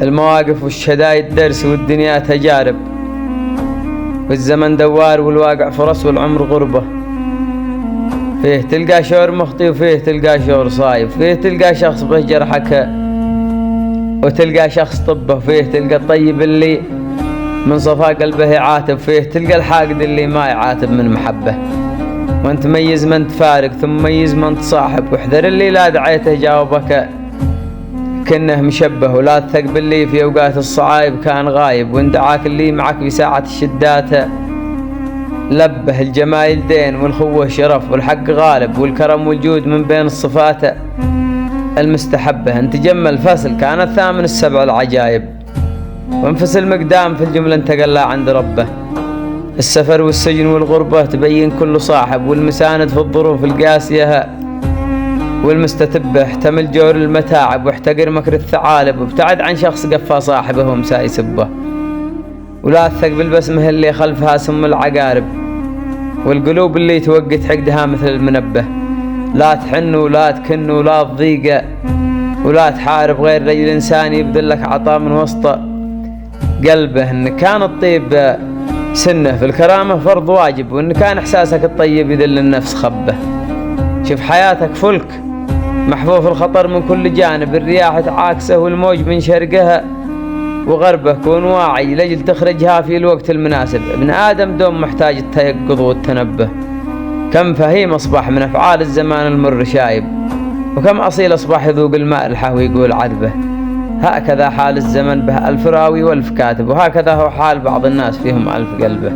المواقف والشدايد درس والدنيا تجارب، والزمن دوار والواقع فرص والعمر غربة. فيه تلقى شعور مخطي وفيه تلقى شعور صايب، فيه تلقى شخص به جرحك وتلقى شخص طبه، فيه تلقى الطيب اللي من صفا قلبه يعاتب، فيه تلقى الحاقد اللي ما يعاتب من محبه. وانت ميز من تفارق ثم ميز من تصاحب، واحذر اللي لا دعيته جاوبك كنه مشبه، ولا تثق باللي في اوقات الصعايب كان غايب، وان دعاك اللي معك بساعة الشدات لبه. الجمايل دين والخوة شرف والحق غالب، والكرم والجود من بين الصفات المستحبة. انت جمل فصل كانت ثامن السبع العجايب، وانفصل مقدام في الجملة انتقلى عند ربه. السفر والسجن والغربة تبين كل صاحب، والمساند في الظروف القاسية والمستتبة. احتمل جور المتاعب واحتقر مكر الثعالب، وابتعد عن شخص قفى صاحبه ومساء يسبه. ولا تثق بالبسمة اللي خلفها سم العقارب، والقلوب اللي توقت حقدها مثل المنبه. لا تحن ولا تكن ولا تضيق ولا تحارب غير رجل إنسان يبذل لك عطاء من وسط قلبه. إن كان الطيب سنه في الكرامة فرض واجب، وإن كان إحساسك الطيب يذل النفس خبه. شوف حياتك فلك محفوف الخطر من كل جانب، الرياح تعاكسه والموج من شرقها وغربه. كون واعي لجل تخرجها في الوقت المناسب. ابن آدم دوم محتاج التيقظ والتنبه. كم فهيم أصبح من أفعال الزمان المر شايب، وكم أصيل أصبح يذوق الماء الحه ويقول عذبه. هكذا حال الزمن به ألف راوي والف كاتب، وهكذا هو حال بعض الناس فيهم ألف قلبه.